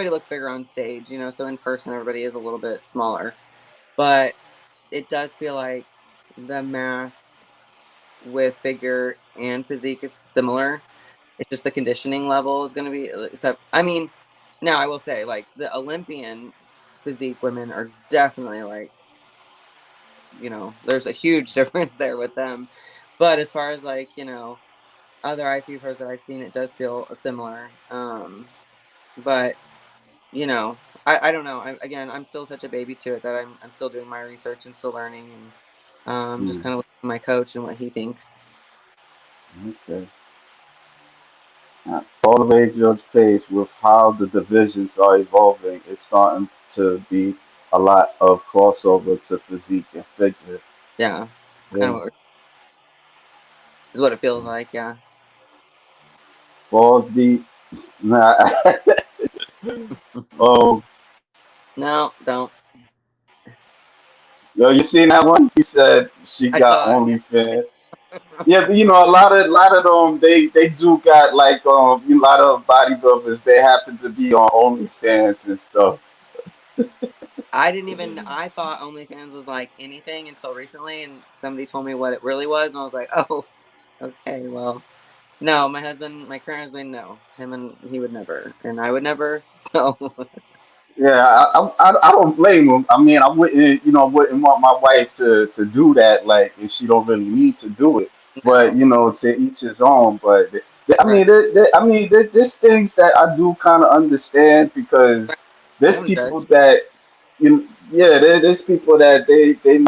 looks bigger on stage, you know, so in person everybody is a little bit smaller. But it does feel like the mass with figure and physique is similar. It's just the conditioning level is going to be, except, I mean, now I will say, like, the Olympian physique women are definitely, like, you know, there's a huge difference there with them. But as far as, like, you know, other IFBB pros that I've seen, it does feel similar. But, you know, I don't know. Again, I'm still such a baby to it that I'm still doing my research and still learning, and just kind of looking at my coach and what he thinks. Okay. All of age judge page with how the divisions are evolving is starting to be a lot of crossover to physique and figure. Yeah, kind of Yeah. what is what it feels like. Yeah. All the nah, oh, No, don't. yo, you seen that one? He said she I got saw it. Yeah. OnlyFans. Yeah, but you know, a lot of them they do got like a lot of bodybuilders. They happen to be on OnlyFans and stuff. I didn't even. I thought OnlyFans was like anything until recently, and somebody told me what it really was, and I was like, oh, okay, well, no, my husband, my current husband, no, him and he would never, and I would never. So Yeah, I don't blame them. I mean, I wouldn't, wouldn't want my wife to do that, like, if she don't really need to do it. But no, to each his own. But I right, mean, there's things that I do kind of understand because right. I there's wouldn't people judge. that, yeah, there's people that they.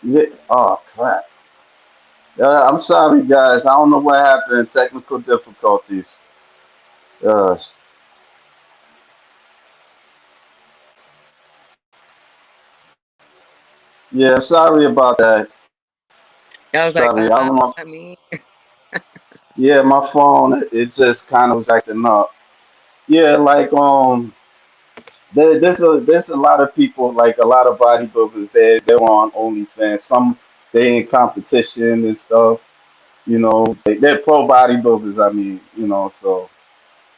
Yeah, oh crap. I'm sorry, guys. I don't know what happened. Technical difficulties. Uh, yeah, sorry about that. I was like, Sorry, I don't know. not me. Yeah, my phone it just kind of was acting up. Yeah, like there's a lot of people like a lot of bodybuilders they're on OnlyFans. Some they in competition and stuff. They're pro bodybuilders. I mean, so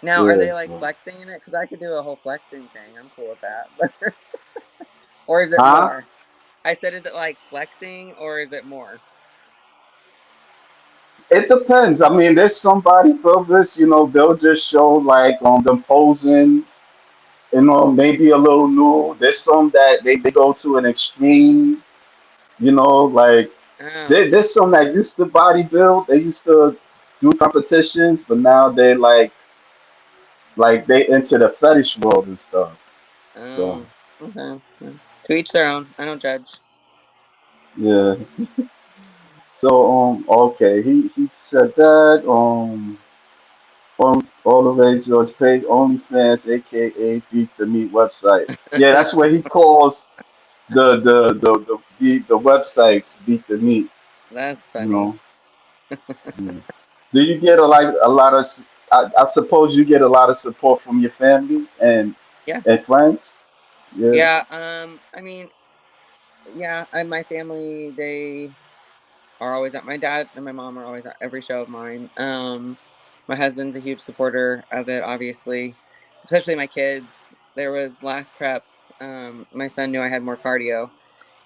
Now, are yeah. they like flexing in it? Because I could do a whole flexing thing. I'm cool with that. Or is it Huh? more? I said, is it like flexing or is it more? It depends. I mean, there's some bodybuilders, they'll just show like them posing, maybe a little nude. There's some that they go to an extreme. Like Oh, okay. there's some that used to bodybuild. They used to do competitions, but now they like they into the fetish world and stuff. So Oh, okay. Well, to each their own. I don't judge. yeah. So okay. He said that all the way George Page OnlyFans, aka Beat the Meat website. Yeah, that's where he calls the websites Beat the Meat. That's You funny. know. Yeah. Do you get a lot of? I suppose you get a lot of support from your family Yeah. and friends. Yeah. Yeah. I mean, yeah, my family, they are always at, my dad and my mom are always at every show of mine. My husband's a huge supporter of it, obviously, especially my kids. There was last prep, my son knew I had more cardio,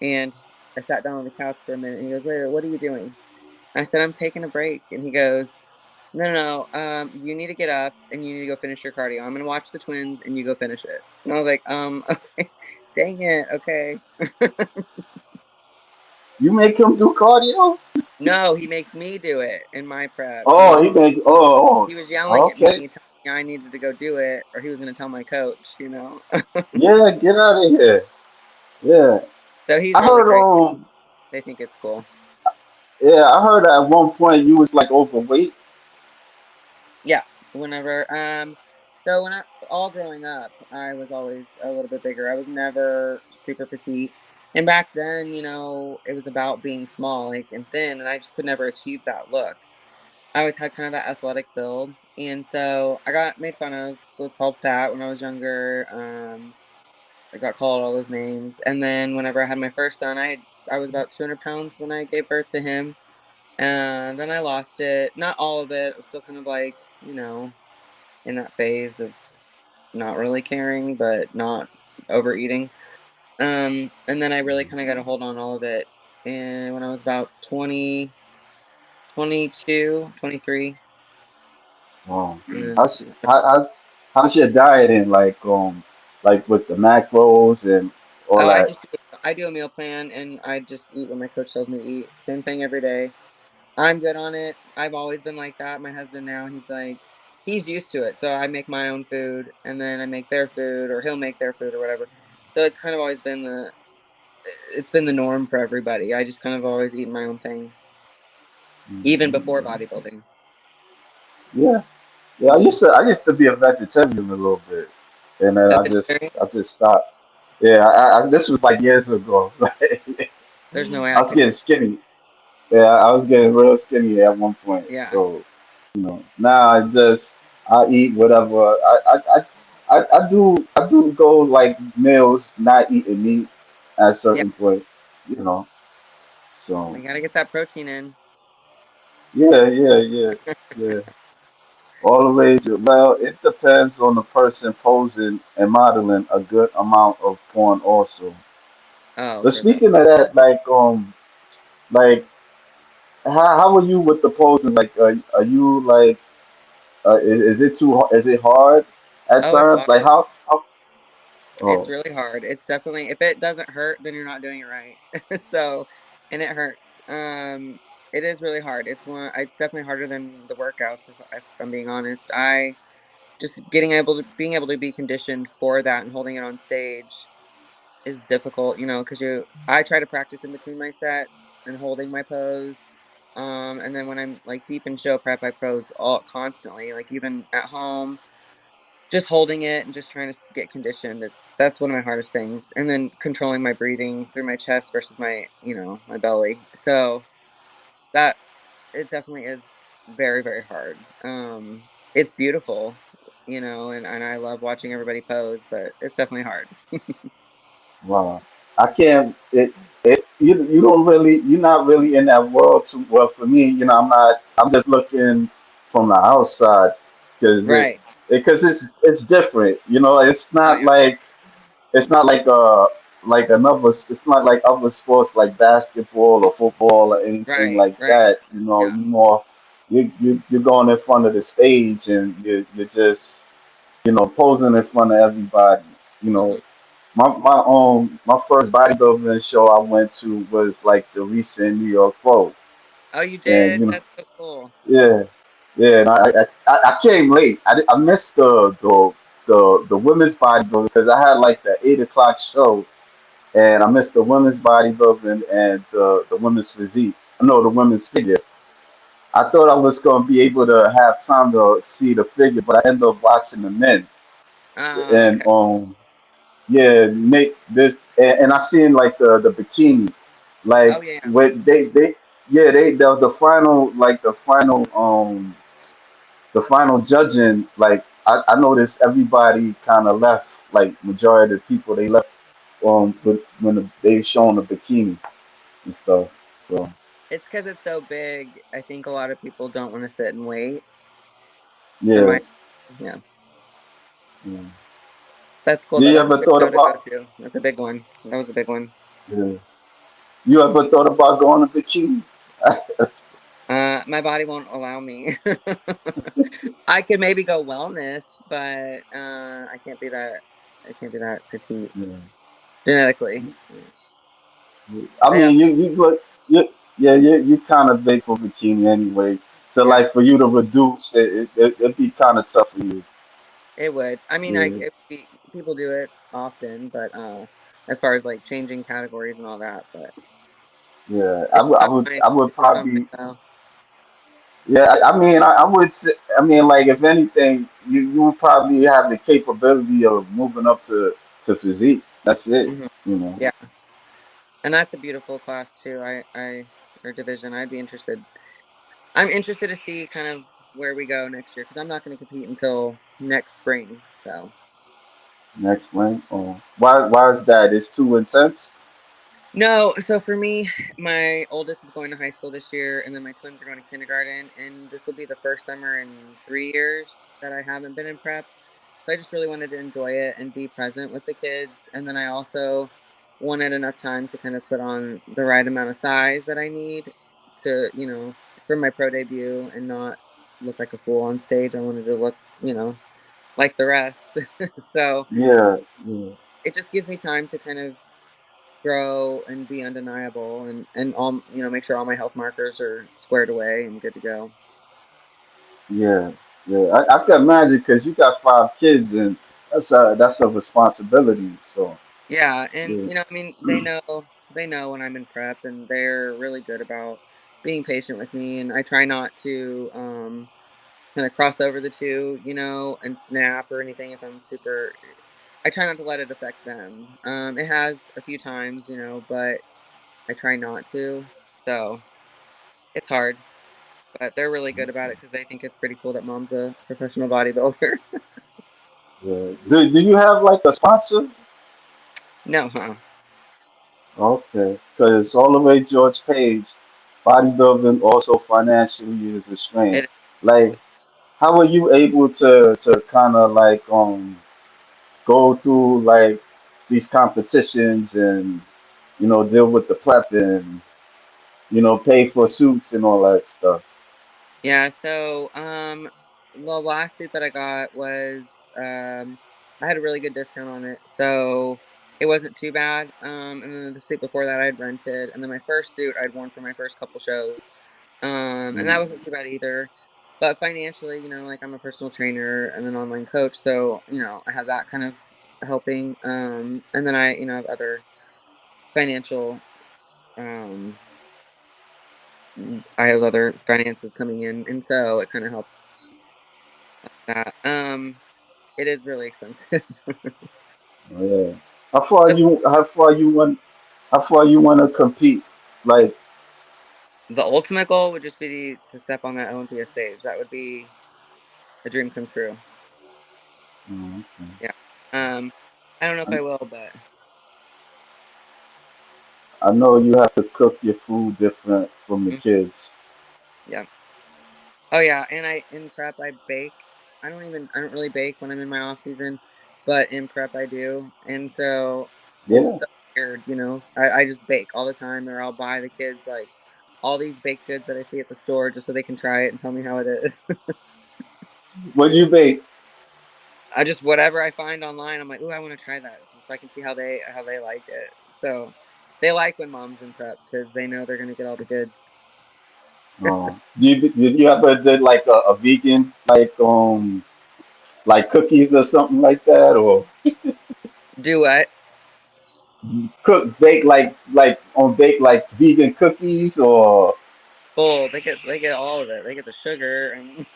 and I sat down on the couch for a minute and he goes, wait, what are you doing? I said, I'm taking a break. And he goes, no, no, no. You need to get up and you need to go finish your cardio. I'm gonna watch the twins and you go finish it. And I was like, okay, dang it, okay. You make him do cardio? No, he makes me do it in my prep. Oh, he make. He was Oh, yelling at me, okay. telling me I needed to go do it, or he was gonna tell my coach, you know. Yeah, get out of here. Yeah, So he's I really heard. great. They think it's cool. Yeah, I heard at one point you was like overweight. Yeah, whenever. So when I all growing up, I was always a little bit bigger. I was never super petite. And back then, it was about being small, like and thin, and I just could never achieve that look. I always had kind of that athletic build, and so I got made fun of. Was called fat when I was younger. I got called all those names, and then whenever I had my first son, I was about 200 pounds when I gave birth to him, and then I lost it. Not all of it. I was still kind of like in that phase of not really caring, but not overeating. And then I really kind of got a hold on all of it. And when I was about 20, 22, 23. Um, And how's how's your diet in like with the macros and all oh, that? I do a meal plan and I just eat what my coach tells me to eat. Same thing every day. I'm good on it. I've always been like that. My husband now, he's used to it. So I make my own food and then I make their food or he'll make their food or whatever. So it's kind of always been the norm for everybody. I just kind of always eat my own thing, even before bodybuilding. Yeah, yeah. Hmm. I used to be a vegetarian a little bit, and then A vegetarian? I just stopped. Yeah, this was like years ago. There's no way I I was could do getting it. skinny. Yeah, I was getting real skinny at one point. Yeah. So now I eat whatever. I do go like meals not eating meat at a Yeah. certain point. You know. So We got to get that protein in. yeah. All the way. Well, it depends on the person posing and modeling a good amount of porn also. Oh, But for the. speaking of that, like how are you with the posing? Like, are you like is it is it hard at Oh, it's times? hard. Like how It's oh really hard. It's definitely, if it doesn't hurt, then you're not doing it right. So, and it hurts. It is really hard. It's definitely harder than the workouts, if I'm being honest. I just being able to be conditioned for that and holding it on stage is difficult, because I try to practice in between my sets and holding my pose. And then when I'm like deep in show prep, I pose all constantly, like even at home, just holding it and just trying to get conditioned. That's one of my hardest things. And then controlling my breathing through my chest versus my belly. So that it definitely is very, very hard. It's beautiful, and I love watching everybody pose, but it's definitely hard. wow. I can't it you don't really you're not really in that world too well for me, I'm just looking from the outside because Right. it's different. Oh yeah. It's not like another. It's not like other sports like basketball or football or anything Right. like Right. that. Yeah. You more you're going in front of the stage and you're just posing in front of everybody. You know, Hmm. my first bodybuilding show I went to was like the recent New York Pro, Oh, you and did? That's so cool. yeah, yeah. And I came late. I missed the women's bodybuilding because I had like the 8 o'clock show, and I missed the women's bodybuilding and the women's physique. No, the women's figure. I thought I was going to be able to have time to see the figure, but I ended up watching the men. Oh, And okay. yeah, make this, and I seen like the bikini, Oh like yeah. Yeah. what they yeah they the final like the final judging, like I noticed everybody kind of left, like majority of the people they left when they showing the bikini and stuff. So It's because it's so big. I think a lot of people don't want to sit and wait. In yeah, my Yeah. yeah. That's cool Do though. you That's a ever good thought show to go about to. That's a big one. That was a big one. yeah. You ever thought about going to bikini? My body won't allow me. I could maybe go wellness, but I can't be that. I can't be that petite Yeah. genetically. I But yeah, mean, you look, yeah, you kind of big for bikini anyway. So yeah, like for you to reduce it'd be kind of tough for you. it would. I mean, Yeah, people do it often, but as far as like changing categories and all that, but yeah. it's not my I would it's not my probably style. Yeah, I mean, I would say, I mean, like, if anything, you would probably have the capability of moving up to physique. That's it, Mhm. you know. Yeah, and that's a beautiful class too. I or division. I'd be interested. I'm interested to see kind of where we go next year because I'm not going to compete until next spring. So Next one. Why is that? It's too intense. no, so for me, my oldest is going to high school this year, and then my twins are going to kindergarten, and this will be the first summer in 3 years that I haven't been in prep. So I just really wanted to enjoy it and be present with the kids, and then I also wanted enough time to kind of put on the right amount of size that I need to, for my pro debut and not look like a fool on stage. I wanted to look, like the rest. So Yeah, yeah, it just gives me time to kind of grow and be undeniable and all make sure all my health markers are squared away and good to go. yeah, yeah. I can imagine because you got 5 kids and that's a responsibility. So Yeah, and yeah, I mean they know when I'm in prep and they're really good about being patient with me, and I try not to kind of cross over the two, and snap or anything if I'm super. I try not to let it affect them. It has a few times, but I try not to. So it's hard, but they're really good about it because they think it's pretty cool that mom's a professional bodybuilder. yeah. Do you have like a sponsor? No, huh? Okay, because all the way George Page, bodybuilding also financially is a strain. It Like, how are you able to kind of like go through like these competitions and deal with the prep and pay for suits and all that stuff? Yeah, so the last suit that I got was I had a really good discount on it. So it wasn't too bad. And then the suit before that I'd rented. And then my first suit I'd worn for my first couple shows. And that Mm, wasn't too bad either. But financially, like I'm a personal trainer and an online coach, so I have that kind of helping. And then I have other financial um I have other finances coming in, and so it kind of helps that. It is really expensive. yeah. How far The you how far you want how far you want to compete? Like, the ultimate goal would just be to step on that Olympia stage. That would be a dream come true. okay. Yeah. Um, I don't know if I will, but I know you have to cook your food different from the mm, kids. yeah. Oh yeah, and I in prep I bake. I don't really bake when I'm in my off season, but in prep I do. And so it's Yeah. so weird, I just bake all the time, or I'll buy the kids like all these baked goods that I see at the store just so they can try it and tell me how it is. What do you bake? I just whatever I find online, I'm like, "Ooh, I want to try that," so I can see how they like it. So they like when mom's in prep because they know they're gonna get all the goods. Did you ever did like a vegan like cookies or something like that, or Do what? cook bake bake like vegan cookies or Full. They get all of it. They get the sugar, and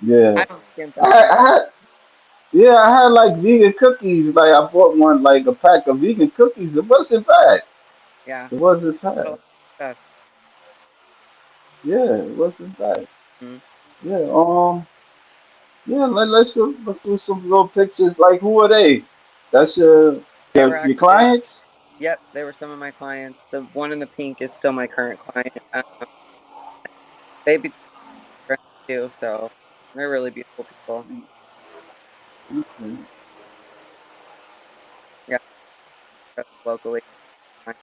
yeah. I don't skimp I out had, either. I had yeah, I had like vegan cookies. Like I bought one like a pack of vegan cookies. It wasn't bad. Yeah, It wasn't a lot bad. of stuff. Yeah, it wasn't bad. Mm. Yeah, yeah, let's do some little pictures. Like, who are they? That's They were your actually, clients? yep, they were some of my clients. The one in the pink is still my current client. They became friends too, so they're really beautiful people. Okay. Yeah, locally.